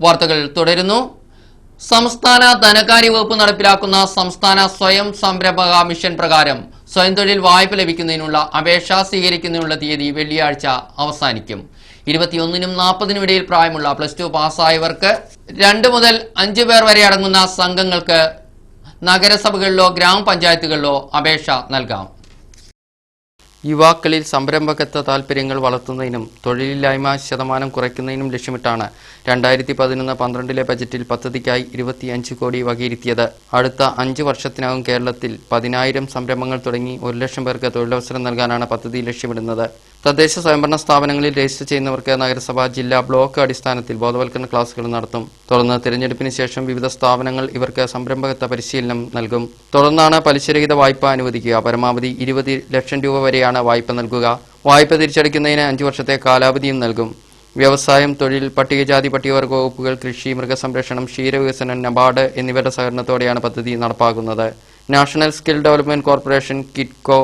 വാർത്തകൾ തുടരുന്നു. സംസ്ഥാന ധനകാര്യ വകുപ്പ് നടപ്പിലാക്കുന്ന സംസ്ഥാന സ്വയം സംരംഭക മിഷൻ പ്രകാരം സ്വയം തൊഴിൽ വായ്പ ലഭിക്കുന്നതിനുള്ള അപേക്ഷ സ്വീകരിക്കുന്നതിനുള്ള തീയതി വെള്ളിയാഴ്ച അവസാനിക്കും. 21-നും 40-നും ഇടയിൽ പ്രായമുള്ള +2 പാസ്സായവർക്ക് 2 മുതൽ 5 പേർ വരെ അടങ്ങുന്ന സംഘങ്ങൾക്ക് നഗരസഭകളിലോ ഗ്രാമപഞ്ചായത്തുകളിലോ അപേക്ഷ നൽകാം. യുവാക്കളിൽ സംരംഭകത്വ താൽപര്യങ്ങൾ വളർത്തുന്നതിനും തൊഴിലില്ലായ്മ ശതമാനം കുറയ്ക്കുന്നതിനും ലക്ഷ്യമിട്ടാണ് 2011-12 ബജറ്റിൽ പദ്ധതിക്കായി 25 കോടി വകയിരുത്തിയത്. അടുത്ത 5 വർഷത്തിനകം കേരളത്തിൽ 10,000 സംരംഭങ്ങൾ തുടങ്ങി 1 ലക്ഷം പേർക്ക് തൊഴിലവസരം നൽകാനാണ് പദ്ധതി ലക്ഷ്യമിടുന്നത്. തദ്ദേശ സ്വയംഭരണ സ്ഥാപനങ്ങളിൽ രജിസ്റ്റർ ചെയ്യുന്നവർക്ക് നഗരസഭ, ജില്ലാ, ബ്ലോക്ക് അടിസ്ഥാനത്തിൽ ബോധവൽക്കരണ ക്ലാസുകൾ നടത്തും. തുടർന്ന് തിരഞ്ഞെടുപ്പിന് ശേഷം വിവിധ സ്ഥാപനങ്ങൾ ഇവർക്ക് സംരംഭകത്വ പരിശീലനം നൽകും. തുടർന്നാണ് പലിശരഹിത വായ്പ അനുവദിക്കുക. പരമാവധി 20 ലക്ഷം രൂപ വരെയാണ് വായ്പ നൽകുക. വായ്പ തിരിച്ചടയ്ക്കുന്നതിന് 5 വർഷത്തെ കാലാവധിയും നൽകും. വ്യവസായം, തൊഴിൽ, പട്ടികജാതി പട്ടികവർഗ വകുപ്പുകൾ, കൃഷി, മൃഗസംരക്ഷണം, ക്ഷീരവികസനം, നബാർഡ് എന്നിവരുടെ സഹകരണത്തോടെയാണ് പദ്ധതി നടപ്പാക്കുന്നത്. National skill development corporation, Kitco,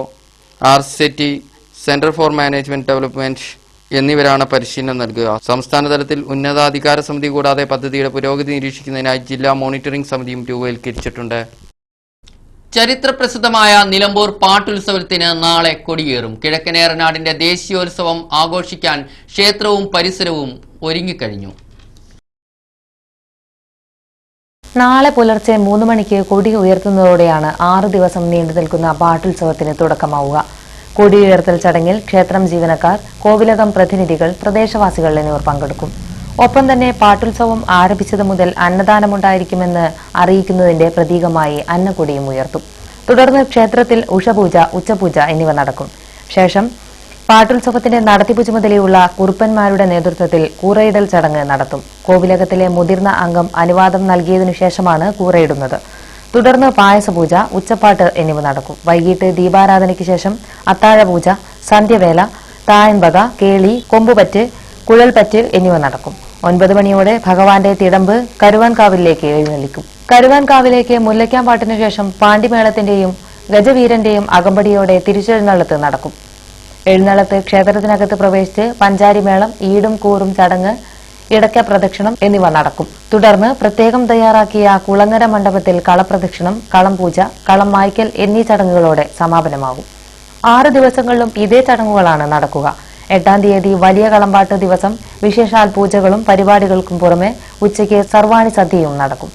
ആർസിറ്റി, സെന്റർ ഫോർ മാനേജ്മെന്റ് ഡെവലപ്മെന്റ് എന്നിവരാണ് പരിശീലനം നൽകുക. സംസ്ഥാന തലത്തിൽ ഉന്നതാധികാര സമിതി കൂടാതെ പദ്ധതിയുടെ പുരോഗതി നിരീക്ഷിക്കുന്നതിനായി ജില്ലാ മോണിറ്ററിംഗ് സമിതിയും രൂപവൽക്കരിച്ചിട്ടുണ്ട്. ചരിത്രപ്രസിദ്ധമായ നിലമ്പൂർ പാട്ടുത്സവത്തിന് നാളെ കൊടിയേറും. കിഴക്കൻ ഏറനാടിന്റെ ദേശീയോത്സവം ആഘോഷിക്കാൻ ക്ഷേത്രവും പരിസരവും ഒരുങ്ങിക്കഴിഞ്ഞു. നാളെ പുലർച്ചെ 3 മണിക്ക് കൊടി ഉയർത്തുന്നതോടെയാണ് 6 ദിവസം നീണ്ടു നിൽക്കുന്ന പാട്ടുത്സവത്തിന് തുടക്കമാവുക. കൊടിയുയർത്തൽ ചടങ്ങിൽ ക്ഷേത്രം ജീവനക്കാർ, കോവിലകം പ്രതിനിധികൾ, പ്രദേശവാസികൾ എന്നിവർ പങ്കെടുക്കും. ഒപ്പം തന്നെ പാട്ടുത്സവം ആരംഭിച്ചത് മുതൽ അന്നദാനമുണ്ടായിരിക്കുമെന്ന് അറിയിക്കുന്നതിന്റെ പ്രതീകമായി അന്നക്കൊടിയും ഉയർത്തും. തുടർന്ന് ക്ഷേത്രത്തിൽ ഉഷപൂജ, ഉച്ചപൂജ എന്നിവ നടക്കും. ശേഷം പാട്ടുത്സവത്തിന്റെ നടത്തിപ്പ് ചുമതലയുള്ള കുറുപ്പന്മാരുടെ നേതൃത്വത്തിൽ കൂറയിടൽ ചടങ്ങ് നടത്തും. കോവിലകത്തിലെ മുതിർന്ന അംഗം അനുവാദം നൽകിയതിനു ശേഷമാണ് കൂറയിടുന്നത്. തുടർന്ന് പായസപൂജ, ഉച്ചപ്പാട്ട് എന്നിവ നടക്കും. വൈകിട്ട് ദീപാരാധനയ്ക്ക് ശേഷം അത്താഴപൂജ, സന്ധ്യവേല, തായൻവക, കേളി, കൊമ്പുപറ്റ്, കുഴൽപ്പറ്റ് എന്നിവ നടക്കും. 9 മണിയോടെ ഭഗവാന്റെ തിടമ്പ് കരുവാൻകാവിലേക്ക് എഴുന്നള്ളിക്കും. കരുവാൻകാവിലേക്ക് മുല്ലയ്ക്കാമ്പാട്ടിനു ശേഷം പാണ്ടിമേളത്തിന്റെയും ഗജവീരന്റെയും അകമ്പടിയോടെ തിരിച്ചെഴുന്നള്ളത്ത് നടക്കും. എഴുന്നള്ളത്ത് ക്ഷേത്രത്തിനകത്ത് പ്രവേശിച്ച് പഞ്ചാരിമേളം, ഈടും കൂറും ചടങ്ങ്, ഇടയ്ക്ക പ്രദക്ഷിണം എന്നിവ നടക്കും. തുടർന്ന് പ്രത്യേകം തയ്യാറാക്കിയ കുളങ്ങര മണ്ഡപത്തിൽ കളപ്രദക്ഷിണം, കളം പൂജ, കളം മായ്ക്കൽ എന്നീ ചടങ്ങുകളോടെ സമാപനമാകും. 6 ദിവസങ്ങളിലും ഇതേ ചടങ്ങുകളാണ് നടക്കുക. 8-ാം തീയതി വലിയ കളമ്പാട്ട് ദിവസം വിശേഷാൽ പൂജകളും പരിപാടികൾക്കും പുറമെ ഉച്ചയ്ക്ക് സർവാണി സദ്യയും നടക്കും.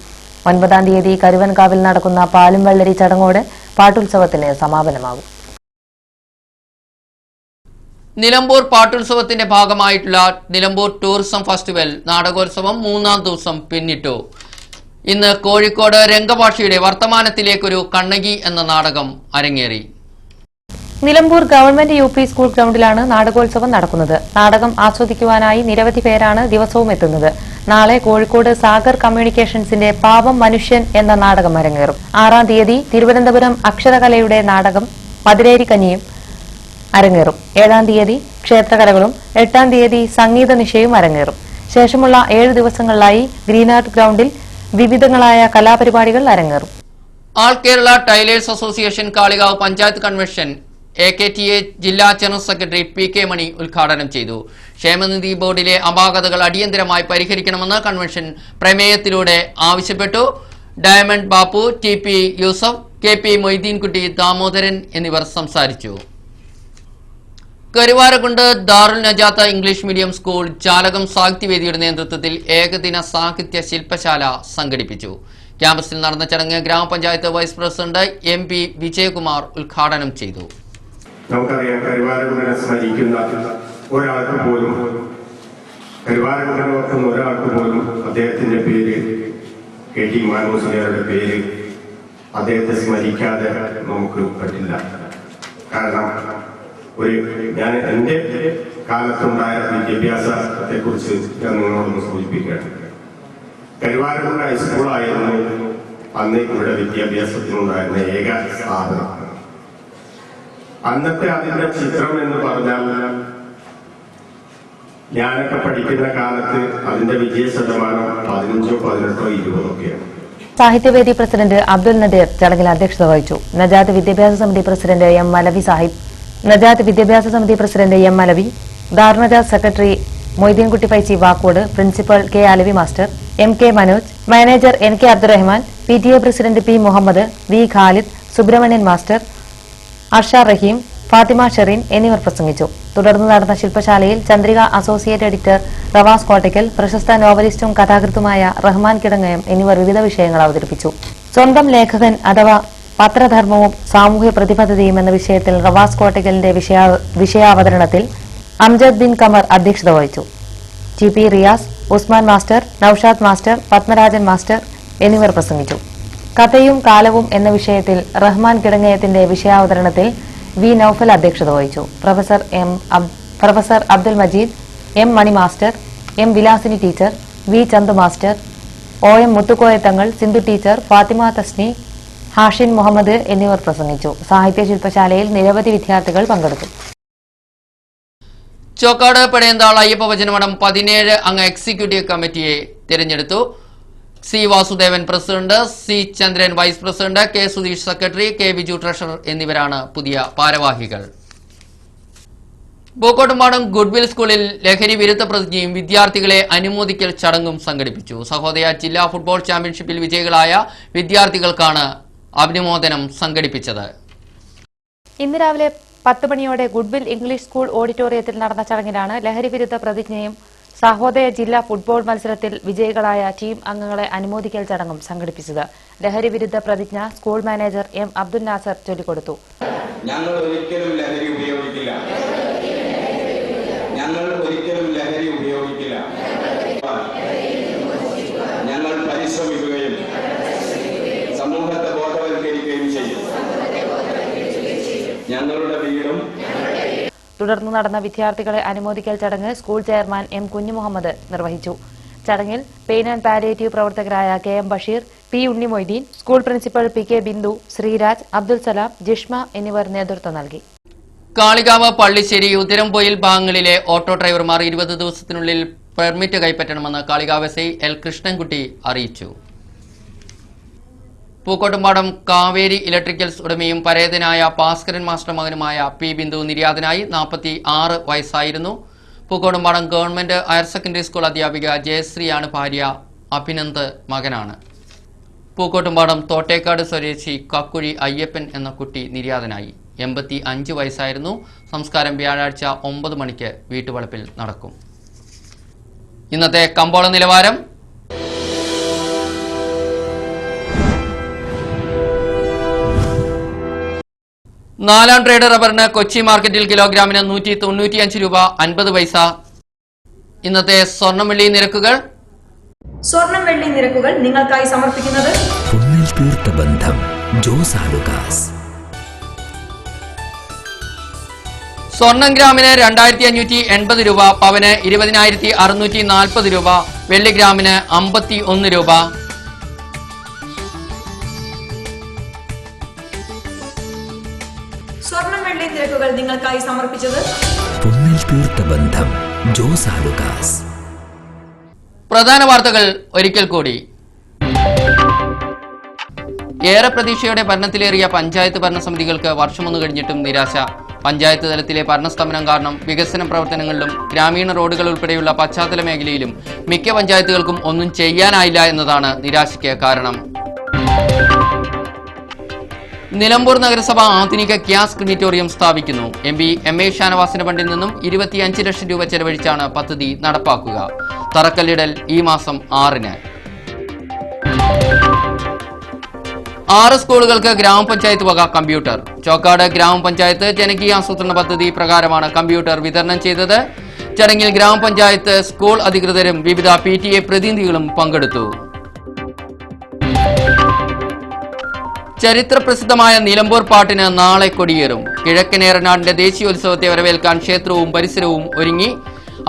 9-ാം തീയതി കരുവൻകാവിൽ നടക്കുന്ന പാലും വെള്ളരി ചടങ്ങോടെ പാട്ടുത്സവത്തിന് സമാപനമാകും. നിലമ്പൂർ പാട്ടുത്സവത്തിന്റെ ഭാഗമായിട്ടുള്ള നിലമ്പൂർ ടൂറിസം ഫെസ്റ്റിവൽ നാടകോത്സവം 3-ാം ദിവസം പിന്നിട്ടു. ഇന്ന് കോഴിക്കോട് രംഗഭാഷയുടെ വർത്തമാനത്തിലേക്കൊരു കണ്ണകി എന്ന നാടകം അരങ്ങേറി. നിലമ്പൂർ ഗവൺമെന്റ് UP സ്കൂൾ ഗ്രൗണ്ടിലാണ് നാടകോത്സവം നടക്കുന്നത്. നാടകം ആസ്വദിക്കുവാനായി നിരവധി പേരാണ് ദിവസവും എത്തുന്നത്. നാളെ കോഴിക്കോട് സാഗർ കമ്മ്യൂണിക്കേഷൻസിന്റെ പാവം മനുഷ്യൻ എന്ന നാടകം അരങ്ങേറും. 6-ാം തീയതി തിരുവനന്തപുരം അക്ഷരകലയുടെ നാടകം പതിരേരിക്കനിയും അരങ്ങേറും. 7-ാം തീയതി ക്ഷേത്രകലകളും 8-ാം തീയതി സംഗീത നിശയും അരങ്ങേറും. ശേഷമുള്ള 7 ദിവസങ്ങളിലായി ഗ്രീനാർട്ട് ഗ്രൗണ്ടിൽ വിവിധങ്ങളായ കലാപരിപാടികൾ അരങ്ങേറും. All Kerala tailors association Kalikavu panchayat convention AKTA ജില്ലാ ജനറൽ സെക്രട്ടറി PK മണി ഉദ്ഘാടനം ചെയ്തു. ക്ഷേമനിധി ബോർഡിലെ അപാകതകൾ അടിയന്തരമായി പരിഹരിക്കണമെന്ന് കൺവെൻഷൻ പ്രമേയത്തിലൂടെ ആവശ്യപ്പെട്ടു. Diamond Bappu, TP Yusuf, KP Moideenkutty, Damodaran എന്നിവർ സംസാരിച്ചു. Karuvarakundu Darul Najath English medium school Jalakam സാഹിത്യവേദിയുടെ നേതൃത്വത്തിൽ ഏകദിന സാഹിത്യ ശില്പശാല സംഘടിപ്പിച്ചു. ക്യാമ്പസിൽ നടന്ന ചടങ്ങ് ഗ്രാമപഞ്ചായത്ത് വൈസ് പ്രസിഡന്റ് MP വിജയകുമാർ ഉദ്ഘാടനം ചെയ്തു. നമുക്കറിയാം, കരുവാരക്കുണ്ടിനെ സ്മരിക്കുന്ന ഒരാൾക്ക് പോലും, കരുവാരക്കുണ്ടിനെ ഓർക്കുന്ന ഒരാൾക്ക് പോലും അദ്ദേഹത്തിന്റെ പേര്, KT മാനൂസിന്റെ പേര് അദ്ദേഹത്തെ സ്മരിക്കാതെ നമുക്ക് പറ്റില്ല. കാരണം ഞാൻ എന്റെ കാലത്തുണ്ടായ വിദ്യാഭ്യാസത്തെ കുറിച്ച് ഞാൻ നിങ്ങളോടൊന്ന് സൂചിപ്പിക്കുകയാണ്. കരുവാരക്കുണ്ട് ഹൈസ്കൂളായിരുന്നു അന്ന് ഇവിടെ വിദ്യാഭ്യാസത്തിനുണ്ടായിരുന്ന ഏക സ്ഥാപനം. അന്നത്തെ അതിന്റെ ചിത്രം എന്ന് പറഞ്ഞാൽ, ഞാനൊക്കെ പഠിക്കുന്ന കാലത്ത് അതിന്റെ വിജയ ശതമാനം 15, 18, 20 ഒക്കെയാണ്. സാഹിത്യവേദി പ്രസിഡന്റ് അബ്ദുൽ നദീർ ചടങ്ങിൽ അധ്യക്ഷത വഹിച്ചു. നജാത്ത് വിദ്യാഭ്യാസ സമിതി പ്രസിഡന്റ് M മലവി സാഹിബ്, നജാത്ത് വിദ്യാഭ്യാസ സമിതി president M Malavi, Darul Najath secretary Moideenkutty Faizy Vakkod, principal K Alavi master, MK Manoj, manager NK Abdurahman, PTA president P Muhammad, V Khalid, Subrahmanyan master, Arsha Rahim, Fathima Shereen എന്നിവർ പ്രസംഗിച്ചു. തുടർന്ന് നടന്ന ശില്പശാലയിൽ ചന്ദ്രിക അസോസിയേറ്റ് എഡിറ്റർ റവാസ് കോട്ടയ്ക്കൽ, പ്രശസ്ത നോവലിസ്റ്റും കഥാകൃത്തുമായ റഹ്മാൻ കിടങ്ങയം എന്നിവർ വിവിധ വിഷയങ്ങൾ അവതരിപ്പിച്ചു. സ്വന്തം ലേഖകൻ അഥവാ പത്രധർമ്മവും സാമൂഹ്യ പ്രതിബദ്ധതയും എന്ന വിഷയത്തിൽ റവാസ് കോട്ടയ്ക്കലിന്റെ വിഷയാവതരണത്തിൽ അംജദ് ബിൻ കമർ അധ്യക്ഷത വഹിച്ചു. GP Riyas, Usman master, Noushad master, Padmarajan master എന്നിവർ പ്രസംഗിച്ചു. കഥയും കാലവും എന്ന വിഷയത്തിൽ റഹ്മാൻ കിടങ്ങയത്തിന്റെ വിഷയാവതരണത്തിൽ V നൌഫൽ അധ്യക്ഷത വഹിച്ചു. Professor Abdul Majeed, M Mani master, M Vilasini teacher, V Chandu master, OM Muthukoyathangal, Sindhu teacher, Fathima Tasni, Hashin Muhammad എന്നിവർ പ്രസംഗിച്ചു. സാഹിത്യ ശില്പശാലയിൽ നിരവധി വിദ്യാർത്ഥികൾ പങ്കെടുത്തു. ചോക്കാട് പടയന്താൾ അയ്യപ്പ വചനമഠം 17 അംഗ എക്സിക്യൂട്ടീവ് കമ്മിറ്റിയെ തിരഞ്ഞെടുത്തു. C Vasudevan president, C Chandran vice president, K Sudheesh secretary, K Biju treasurer എന്നിവരാണ് പുതിയ ഭാരവാഹികൾ. പൂക്കോട്ടുംപാടം ഗുഡ്വിൽ സ്കൂളിൽ ലഹരി വിരുദ്ധ പ്രതിജ്ഞയും വിദ്യാർത്ഥികളെ അനുമോദിക്കൽ ചടങ്ങും സംഘടിപ്പിച്ചു. സഹോദയ ജില്ലാ ഫുട്ബോൾ ചാമ്പ്യൻഷിപ്പിൽ വിജയികളായ വിദ്യാർത്ഥികൾക്കാണ് അനുമോദനം സംഘടിപ്പിച്ചത്. ഇന്ന് രാവിലെ 10 മണിയോടെ ഗുഡ്വിൽ ഇംഗ്ലീഷ് സ്കൂൾ ഓഡിറ്റോറിയത്തിൽ നടന്ന ചടങ്ങിലാണ് ലഹരി വിരുദ്ധ പ്രതിജ്ഞയും സഹോദയ ജില്ലാ ഫുട്ബോൾ മത്സരത്തിൽ വിജയികളായ ടീം അംഗങ്ങളെ അനുമോദിക്കൽ ചടങ്ങും സംഘടിപ്പിച്ചത്. ലഹരി വിരുദ്ധ പ്രതിജ്ഞ school manager M Abdul Nasar ചൊല്ലിക്കൊടുത്തു. ഞങ്ങൾ ഒരിക്കലും ലഹരി ഉപയോഗിക്കില്ല. ഞങ്ങൾ ഒരിക്കലും ലഹരി ഉപയോഗിക്കില്ല. ഞങ്ങൾ പരിശ്രമിക്കുകയും സമൂഹത്തെ ബോധവൽക്കരിക്കുകയും ചെയ്യും. ഞങ്ങളുടെ വീടും. തുടർന്ന് നടന്ന വിദ്യാർത്ഥികളെ അനുമോദിക്കൽ ചടങ്ങ് സ്കൂൾ ചെയർമാൻ M കുഞ്ഞുമുഹമ്മദ് നിർവഹിച്ചു. ചടങ്ങിൽ പെയിൻ ആൻഡ് പാലിയേറ്റീവ് പ്രവർത്തകരായ KM Basheer, P Unnimoideen, school principal PK Bindu, Sreeraj, Abdul Salam, Jishma എന്നിവർ നേതൃത്വം നൽകി. കാളികാവ്, പള്ളിശ്ശേരി, ഉതിരംപൊയിൽ ഭാഗങ്ങളിലെ ഓട്ടോ ഡ്രൈവർമാർ 20 ദിവസത്തിനുള്ളിൽ പെർമിറ്റ് കൈപ്പറ്റണമെന്ന് കാളികാവ് SI L കൃഷ്ണൻകുട്ടി അറിയിച്ചു. പൂക്കോട്ടുംപാടം കാവേരി ഇലക്ട്രിക്കൽസ് ഉടമയും പരേതനായ ഭാസ്കരൻ മാസ്റ്റർ മകനുമായ P ബിന്ദു നിര്യാതനായി 46 വയസ്സായിരുന്നു. Pookkottumpadam government higher secondary school അധ്യാപിക ജയശ്രീയാണ് ഭാര്യ, അഭിനന്ദ് മകനാണ്. പൂക്കോട്ടുംപാടം തോട്ടേക്കാട് സ്വദേശി കക്കുഴി അയ്യപ്പൻ എന്ന കുട്ടി നിര്യാതനായി. 85 വയസ്സായിരുന്നു. സംസ്കാരം വ്യാഴാഴ്ച 9 മണിക്ക് വീട്ടുവളപ്പിൽ നടക്കും. ഇന്നത്തെ കമ്പോള നിലവാരം. നാലാം ട്രേഡ് റബ്ബറിന് കൊച്ചി മാർക്കറ്റിൽ കിലോഗ്രാമിന് 195 രൂപ 50 പൈസ. ഇന്നത്തെ സ്വർണം വെള്ളി നിരക്കുകൾ. സ്വർണം വെള്ളി നിരക്കുകൾ നിങ്ങൾക്കായി സമർപ്പിക്കുന്നത് പൊന്നിൽ തീർത്ത ബന്ധം ജോസ് ആലുക്കാസ്. സ്വർണം ഗ്രാമിന് 2580 രൂപ, പവന് 20,640 രൂപ, വെള്ളി ഗ്രാമിന് 51 രൂപ. സ്വർണം വെള്ളി നിരക്കുകൾ നിങ്ങൾക്കായി സമർപ്പിച്ചത് പൊന്നിൽ തീർത്ത ബന്ധം ജോസ് ആലുക്കാസ്. പ്രധാന വാർത്തകൾ ഒരിക്കൽ കൂടി. ഏറെ പ്രതീക്ഷയോടെ ഭരണത്തിലേറിയ പഞ്ചായത്ത് ഭരണസമിതികൾക്ക് വർഷമൊന്നു കഴിഞ്ഞിട്ടും നിരാശ. പഞ്ചായത്ത് തലത്തിലെ ഭരണസ്തംഭനം കാരണം വികസന പ്രവർത്തനങ്ങളിലും ഗ്രാമീണ റോഡുകൾ ഉൾപ്പെടെയുള്ള പശ്ചാത്തല മേഖലയിലും മിക്ക പഞ്ചായത്തുകൾക്കും ഒന്നും ചെയ്യാനായില്ല എന്നതാണ് നിരാശയ്ക്ക് കാരണം. നിലമ്പൂർ നഗരസഭ ആധുനിക ഗ്യാസ് ക്രിമിറ്റോറിയം സ്ഥാപിക്കുന്നു. MP MA ഷാനവാസിന്റെ ഫണ്ടിൽ നിന്നും 25 ലക്ഷം രൂപ ചെലവഴിച്ചാണ് പദ്ധതി നടപ്പാക്കുക. തറക്കല്ലിടൽ ഈ മാസം 6-ന്. 6 സ്കൂളുകൾക്ക് ഗ്രാമപഞ്ചായത്ത് വക കമ്പ്യൂട്ടർ. ചോക്കാട് ഗ്രാമപഞ്ചായത്ത് ജനകീയ ആസൂത്രണ പദ്ധതി പ്രകാരമാണ് കമ്പ്യൂട്ടർ വിതരണം ചെയ്തത്. ചടങ്ങിൽ ഗ്രാമപഞ്ചായത്ത്, സ്കൂൾ അധികൃതരും വിവിധ PTA പ്രതിനിധികളും പങ്കെടുത്തു. ചരിത്രപ്രസിദ്ധമായ നിലമ്പൂർ പാട്ടിന് നാളെ കൊടിയേറും. കിഴക്കൻ ഏറനാടിന്റെ ദേശീയോത്സവത്തെ വരവേൽക്കാൻ ക്ഷേത്രവും പരിസരവും ഒരുങ്ങി.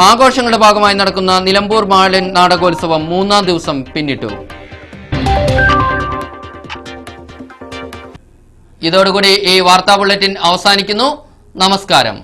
ആഘോഷങ്ങളുടെ ഭാഗമായി നടക്കുന്ന നിലമ്പൂർ മാളൻ നാടകോത്സവം 3-ാം ദിവസം പിന്നിട്ടു. ഇതോടുകൂടി ഈ വാർത്താ ബുള്ളറ്റിൻ അവസാനിക്കുന്നു. നമസ്കാരം.